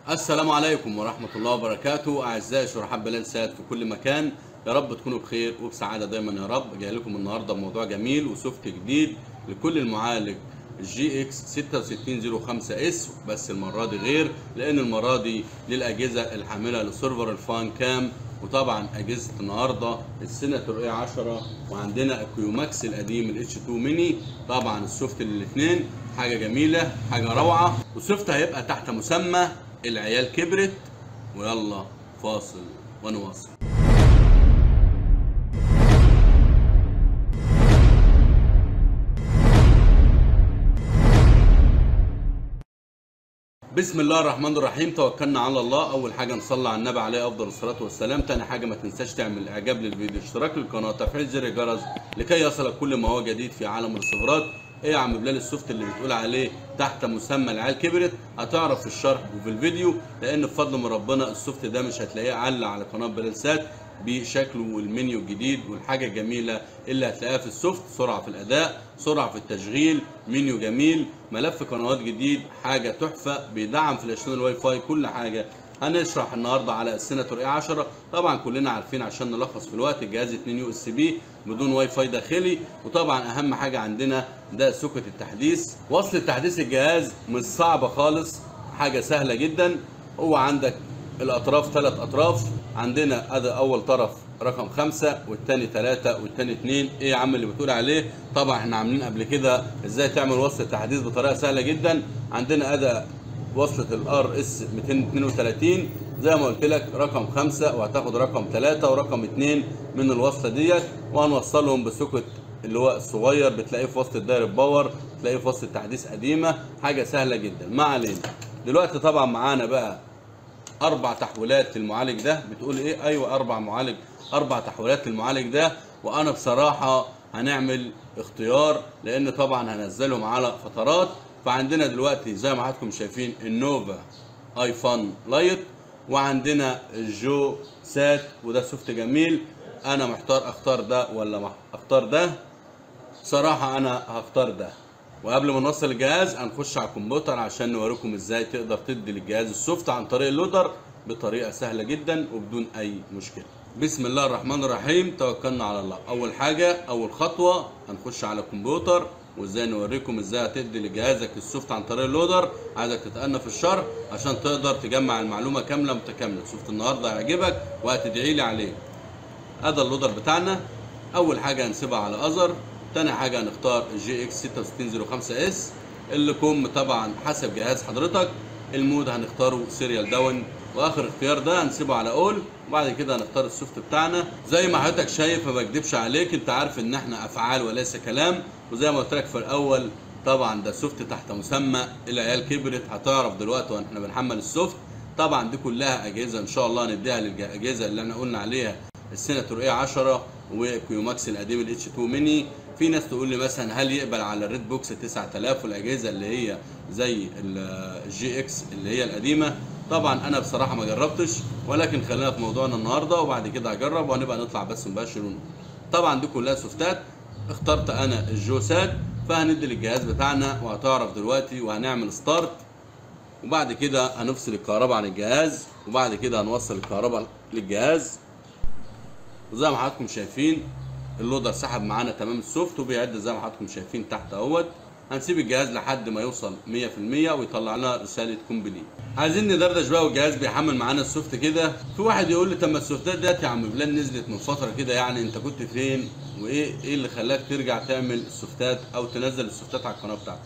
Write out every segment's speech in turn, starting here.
السلام عليكم ورحمة الله وبركاته. أعزائي شرحاء بلال سات في كل مكان، يا رب تكونوا بخير وبسعادة دايما يا رب. جاي لكم النهاردة بموضوع جميل وسوفت جديد لكل المعالج الجي اكس 6605 اس، بس المرة دي غير، لأن المرة دي للأجهزة الحاملة لسيرفر الفان كام، وطبعا أجهزة النهاردة السيناتور اي 10 وعندنا الكيو ماكس القديم الاتش 2 ميني. طبعا السوفت للاثنين حاجة جميلة، حاجة روعة، والسوفت هيبقى تحت مسمى العيال كبرت. ويلا فاصل ونواصل. بسم الله الرحمن الرحيم، توكلنا على الله. اول حاجه نصلي على النبي عليه افضل الصلاه والسلام. تاني حاجه ما تنساش تعمل اعجاب للفيديو، اشتراك للقناه، تفعيل زر الجرس لكي يصلك كل ما هو جديد في عالم السيرفرات. ايه يا عم بلال السوفت اللي بتقول عليه تحت مسمى العيال كبرت؟ هتعرف في الشرح وفي الفيديو، لان بفضل من ربنا السوفت ده مش هتلاقيه علق على قناه بلال سات بشكله والمنيو الجديد والحاجه الجميله اللي هتلاقيها في السوفت. سرعه في الاداء، سرعه في التشغيل، منيو جميل، ملف قنوات جديد، حاجه تحفه، بيدعم في الاشتراك الواي فاي، كل حاجه. هنشرح النهارده على السيناتور اي 10. طبعا كلنا عارفين عشان نلخص في الوقت، الجهاز 2 يو اس بي بدون واي فاي داخلي. وطبعا اهم حاجه عندنا ده سوكت التحديث. وصل تحديث الجهاز مش صعبه خالص، حاجه سهله جدا. هو عندك الاطراف 3 اطراف، عندنا ادي اول طرف رقم 5 والتاني 3 والتاني 2. ايه يا عم اللي بتقول عليه؟ طبعا احنا عاملين قبل كده ازاي تعمل وصل تحديث بطريقه سهله جدا. عندنا ادي وصلة الار اس 232 زي ما قلت لك رقم 5، وهتاخد رقم 3 ورقم 2 من الوصله ديت، وهنوصلهم بسوكت اللي هو الصغير بتلاقيه في وسط الدايره باور، تلاقيه في وسط تحديث قديمه، حاجه سهله جدا. ما علينا. دلوقتي طبعا معانا بقى 4 تحويلات للمعالج ده. بتقول ايه؟ ايوه 4 تحويلات للمعالج ده. وانا بصراحه هنعمل اختيار لان طبعا هنزلهم على فترات. فعندنا دلوقتي زي ما حضراتكم شايفين النوفا اي فان لايت، وعندنا الجو سات، وده سوفت جميل. انا محتار اختار ده ولا اختار ده. صراحة انا هختار ده. وقبل ما نوصل الجهاز هنخش على الكمبيوتر عشان نوريكم ازاي تقدر تدي للجهاز السوفت عن طريق اللودر بطريقة سهلة جدا وبدون اي مشكلة. بسم الله الرحمن الرحيم، توكلنا على الله. اول حاجة، اول خطوة، هنخش على الكمبيوتر وازاي نوريكم ازاي هتدي لجهازك السوفت عن طريق اللودر. عايزك تتأنى في الشرح عشان تقدر تجمع المعلومة كاملة متكاملة. سوفت النهارده هيعجبك وهتدعي لي عليه. ادي اللودر بتاعنا. اول حاجة هنسيبها على اذر. تاني حاجة هنختار الجي اكس 6605 اس اللي كوم طبعا حسب جهاز حضرتك. المود هنختاره سيريال داون، واخر اختيار ده هنسيبه على اول. وبعد كده هنختار السوفت بتاعنا. زي ما حضرتك شايف، ما بكدبش عليك، انت عارف ان احنا افعال وليس كلام. وزي ما قلت لك في الاول، طبعا ده سوفت تحت مسمى العيال كبرت. هتعرف دلوقتي واحنا بنحمل السوفت. طبعا دي كلها اجهزه ان شاء الله نديها للاجهزه اللي احنا قلنا عليها، السيناتور اي 10 وكيو ماكس القديم الاتش 2 ميني. في ناس تقول لي مثلا هل يقبل على الريد بوكس 9000 والاجهزه اللي هي زي الجي اكس اللي هي القديمه؟ طبعا انا بصراحه ما جربتش، ولكن خلينا في موضوعنا النهارده وبعد كده هجرب وهنبقى نطلع بس مباشر. طبعا دي كلها سوفتات. اخترت انا الجوسات، فهندي للجهاز بتاعنا وهتعرف دلوقتي، وهنعمل ستارت. وبعد كده هنفصل الكهرباء عن الجهاز، وبعد كده هنوصل الكهرباء للجهاز. وزي ما حضراتكم شايفين اللودر سحب معانا تمام السوفت وبيعد زي ما حضراتكم شايفين تحت اهوت. هنسيب الجهاز لحد ما يوصل 100% ويطلع لنا رساله كومبليت. عايزين ندردش بقى والجهاز بيحمل معانا السوفت كده. في واحد يقول لي طب ما السوفتات ديت يا عم بلال نزلت من فتره كده، يعني انت كنت فين؟ وايه اللي خلاك ترجع تعمل السوفتات او تنزل السوفتات على القناه بتاعتك؟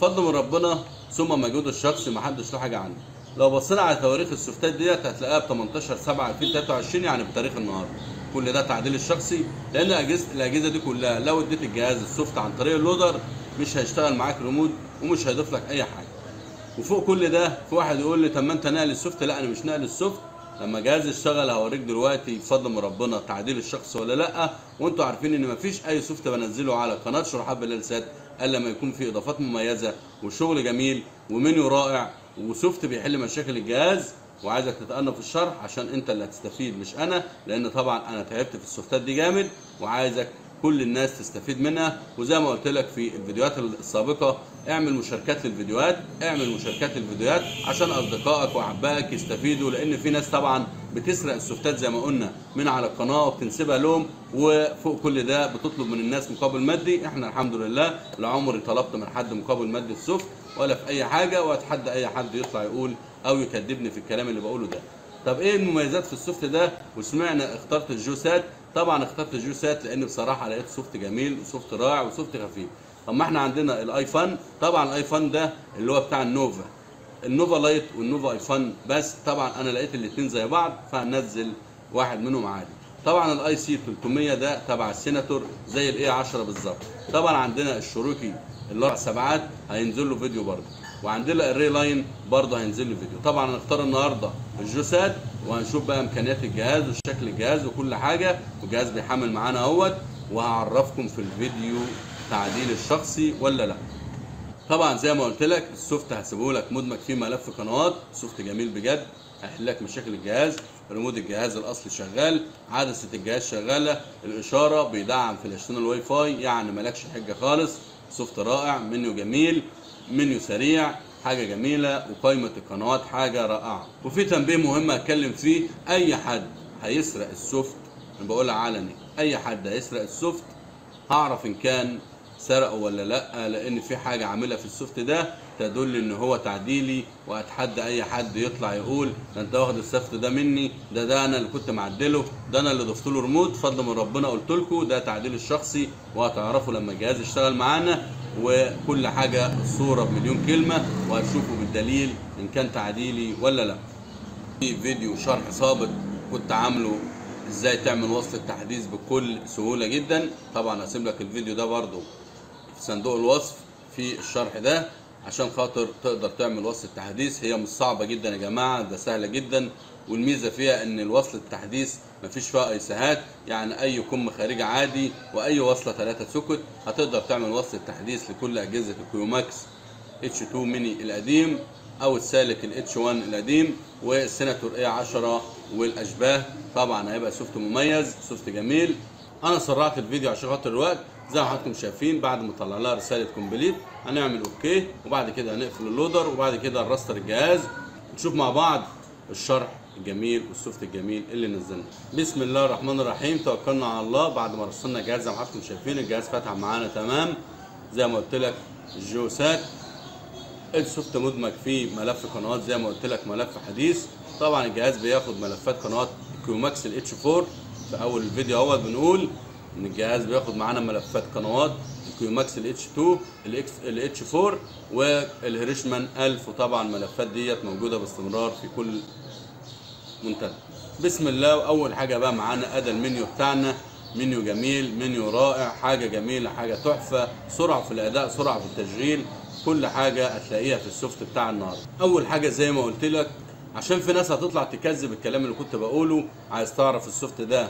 فضل من ربنا ثم مجهود الشخصي، ما حدش له حاجه عني. لو بصينا على تواريخ السوفتات ديت هتلاقيها ب 18/7/2023، يعني بتاريخ النهارده. كل ده تعديل الشخصي، لان الاجهزه دي كلها لو اديت الجهاز السوفت عن طريق اللودر مش هيشتغل معاك ريموت ومش هيضيف لك اي حاجه. وفوق كل ده في واحد يقول لي طب ما انت ناقل السوفت. لا، انا مش ناقل السوفت. لما جهاز يشتغل هوريك دلوقتي بفضل من ربنا تعديل الشخص ولا لا. وانتوا عارفين ان مفيش اي سوفت بنزله على قناه شرحاء بلال سات الا لما يكون فيه اضافات مميزه وشغل جميل ومنيو رائع وسوفت بيحل مشاكل الجهاز. وعايزك تتأنى في الشرح عشان انت اللي هتستفيد مش انا، لان طبعا انا تعبت في السوفتات دي جامد، وعايزك كل الناس تستفيد منها. وزي ما قلت لك في الفيديوهات السابقه، اعمل مشاركات للفيديوهات، اعمل مشاركات للفيديوهات عشان اصدقائك واحبائك يستفيدوا، لان في ناس طبعا بتسرق السوفتات زي ما قلنا من على القناه وبتنسبها لهم، وفوق كل ده بتطلب من الناس مقابل مادي. احنا الحمد لله لا عمري طلبت من حد مقابل مادي في سوفت ولا في اي حاجه، واتحدى اي حد يطلع يقول او يكذبني في الكلام اللي بقوله ده. طب ايه المميزات في السوفت ده وسمعنا اخترت الجوسات؟ طبعا اخترت الجوسات لان بصراحه لقيت سوفت جميل وسوفت رائع وسوفت خفيف. طب ما احنا عندنا الاي فن، طبعا الاي فن ده اللي هو بتاع النوفا، النوفا لايت والنوفا اي فن، بس طبعا انا لقيت الاثنين زي بعض فهنزل واحد منهم عادي. طبعا الاي سي 300 ده تبع السيناتور زي الاي 10 بالظبط. طبعا عندنا الشروكي الاربع سبعات هينزل له فيديو برضه، وعندنا الري لاين برضه هينزل له فيديو. طبعا هنختار النهارده الجوسات وهنشوف بقى امكانيات الجهاز وشكل الجهاز وكل حاجه، والجهاز بيحمل معانا اهوت، وهعرفكم في الفيديو تعديل الشخصي ولا لا. طبعا زي ما قلت لك السوفت هسيبه لك مدمج فيه ملف قنوات، سوفت جميل بجد هيحل لك مشاكل الجهاز. ريموت الجهاز الاصلي شغال، عدسه الجهاز شغاله، الاشاره بيدعم في الاشتراك الواي فاي، يعني مالكش حجه خالص. سوفت رائع، منيو جميل، منيو سريع، حاجه جميله، وقائمه القنوات حاجه رائعه. وفي تنبيه مهم اتكلم فيه، اي حد هيسرق السوفت، انا بقولها علني، اي حد هيسرق السوفت هعرف ان كان سرقه ولا لا، لان في حاجه عاملها في السوفت ده تدل ان هو تعديلي، واتحدى اي حد يطلع يقول ده انت واخد السوفت ده مني، ده انا اللي كنت معدله، ده انا اللي ضفت له ريموت، فضل من ربنا قلت لكم ده تعديل الشخصي، وهتعرفوا لما الجهاز يشتغل معانا، وكل حاجه الصوره بمليون كلمه، وهتشوفوا بالدليل ان كان تعديلي ولا لا. في فيديو شرح سابق كنت عامله ازاي تعمل وصل التحديث بكل سهوله جدا، طبعا هسيب لك الفيديو ده برضو في صندوق الوصف في الشرح ده عشان خاطر تقدر تعمل وصل التحديث. هي مش صعبه جدا يا جماعه، ده سهله جدا، والميزه فيها ان الوصل التحديث مفيش فيها ايساهات، يعني اي كم خارجي عادي واي وصله 3 سوكت هتقدر تعمل وصل التحديث لكل اجهزه الكيوماكس H2 ميني القديم او السالك ال H1 القديم والسيناتور A10 والاشباه. طبعا هيبقى سوفت مميز، سوفت جميل. انا سرعت الفيديو عشان خاطر الوقت، زي ما حضراتكم شايفين بعد ما طلع لها رساله كومبليت هنعمل اوكي، وبعد كده هنقفل اللودر، وبعد كده نرستر الجهاز، نشوف مع بعض الشرح الجميل والسوفت الجميل اللي نزلناه. بسم الله الرحمن الرحيم، توكلنا على الله. بعد ما رسلنا الجهاز زي ما حضراتكم شايفين الجهاز فتح معانا تمام زي ما قلت لك. الجوسات السوفت مدمج فيه ملف قنوات زي ما قلت لك، ملف حديث. طبعا الجهاز بياخد ملفات قنوات كيوماكس ال H4. في اول الفيديو اهوت بنقول ان الجهاز بياخد معانا ملفات قنوات الكيوماكس ال H2 ال H4 والهريشمان 1000، وطبعا الملفات ديت موجوده باستمرار في كل منتدى. بسم الله. واول حاجه بقى معانا ادي المنيو بتاعنا، منيو جميل، منيو رائع، حاجه جميله، حاجه تحفه، سرعه في الاداء، سرعه في التشغيل، كل حاجه هتلاقيها في السوفت بتاع النهارده. اول حاجه زي ما قلت لك، عشان في ناس هتطلع تكذب الكلام اللي كنت بقوله، عايز تعرف السوفت ده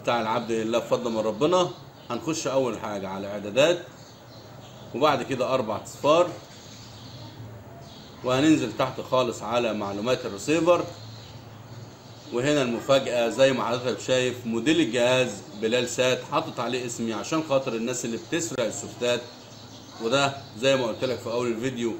بتاع العبد لله بفضل من ربنا، هنخش اول حاجه على اعدادات، وبعد كده 4 اصفار، وهننزل تحت خالص على معلومات الريسيفر. وهنا المفاجأة زي ما حضرتك شايف موديل الجهاز بلال سات، حاطط عليه اسمي عشان خاطر الناس اللي بتسرق السوفتات. وده زي ما قلت لك في اول الفيديو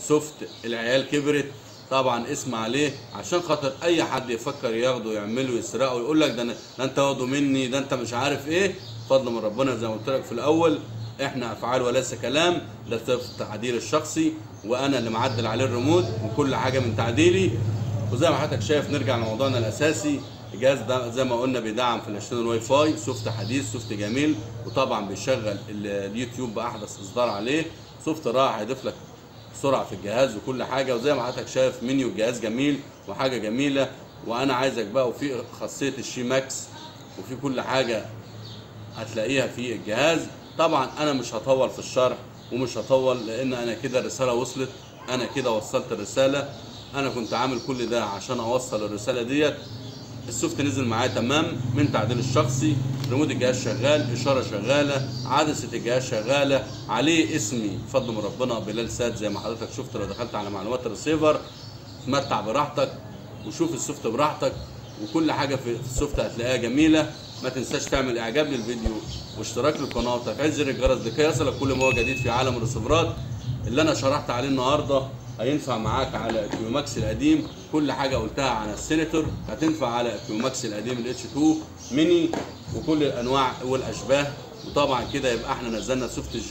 سوفت العيال كبرت، طبعا اسم عليه عشان خاطر اي حد يفكر ياخده يعمله يسرقه ويقول لك ده انت واخده مني، ده انت مش عارف ايه. فضل من ربنا زي ما قلت لك في الاول، احنا افعال وليس كلام، ده سوفت تعديل الشخصي، وانا اللي معدل عليه الريموت وكل حاجه من تعديلي. وزي ما حضرتك شايف نرجع لموضوعنا الاساسي، الجهاز ده زي ما قلنا بيدعم في الاشتراك الواي فاي، سوفت حديث، سوفت جميل، وطبعا بيشغل اليوتيوب باحدث اصدار عليه. سوفت رائع هيضيف لك سرعه في الجهاز وكل حاجه. وزي ما حضرتك شايف منيو الجهاز جميل وحاجه جميله. وانا عايزك بقى، وفي خاصيه الشي ماكس، وفي كل حاجه هتلاقيها في الجهاز. طبعا انا مش هطول في الشرح ومش هطول، لان انا كده الرساله وصلت، انا كده وصلت الرساله. انا كنت عامل كل ده عشان اوصل الرساله ديت. السوفت نزل معايا تمام من تعديل الشخصي، ريموت الجهاز شغال، اشاره شغاله، عدسه الجهاز شغاله، عليه اسمي بفضل من ربنا بلال سات زي ما حضرتك شفت. لو دخلت على معلومات الريسيفر اتمتع براحتك وشوف السوفت براحتك، وكل حاجه في السوفت هتلاقيها جميله. ما تنساش تعمل اعجاب للفيديو واشتراك للقناه وتفعيل زر الجرس لكي يصلك كل ما هو جديد في عالم الريسيفرات. اللي انا شرحت عليه النهارده هينفع معاك على اكيوماكس القديم. كل حاجه قلتها على السيناتور هتنفع على اكيوماكس القديم الاتش 2 ميني وكل الانواع والاشباه. وطبعا كده يبقى احنا نزلنا سوفت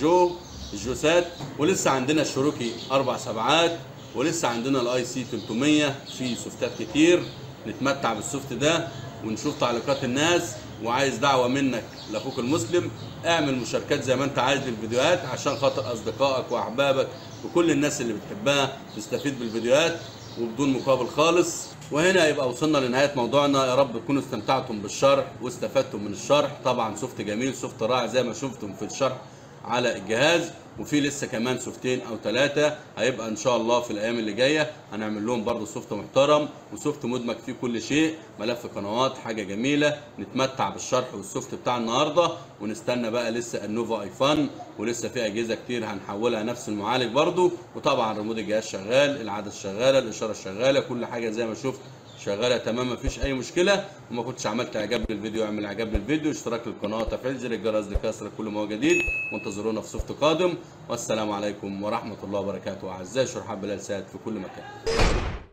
الجوسات، ولسه عندنا الشروكي 4 سبعات، ولسه عندنا الاي سي 300. في سوفتات كتير نتمتع بالسوفت ده ونشوف تعليقات الناس. وعايز دعوه منك لاخوك المسلم، اعمل مشاركات زي ما انت عايز للفيديوهات عشان خاطر اصدقائك واحبابك وكل الناس اللي بتحبها تستفيد بالفيديوهات وبدون مقابل خالص. وهنا يبقى وصلنا لنهايه موضوعنا. يا رب تكونوا استمتعتم بالشرح واستفدتم من الشرح. طبعا سوفت جميل، سوفت رائع زي ما شفتم في الشرح على الجهاز، وفي لسه كمان سوفتين او 3 هيبقى ان شاء الله في الايام اللي جايه هنعمل لهم برضو سوفت محترم وسوفت مدمج فيه كل شيء، ملف قنوات، حاجه جميله. نتمتع بالشرح والسوفت بتاع النهارده ونستنى بقى لسه النوفا اي فن، ولسه في اجهزه كتير هنحولها نفس المعالج برضو. وطبعا ريموت الجهاز شغال، العدسه شغاله، الاشاره شغاله، كل حاجه زي ما شفت شغاله تمام، مفيش اي مشكله. وما كنتش عملت اعجاب للفيديو اعمل اعجاب للفيديو، اشتراك للقناه، تفعيل زر الجرس لكسر كل ما هو جديد، وانتظرونا في سوفت قادم. والسلام عليكم ورحمه الله وبركاته. اعزائي شرحاء بلال سعد في كل مكان.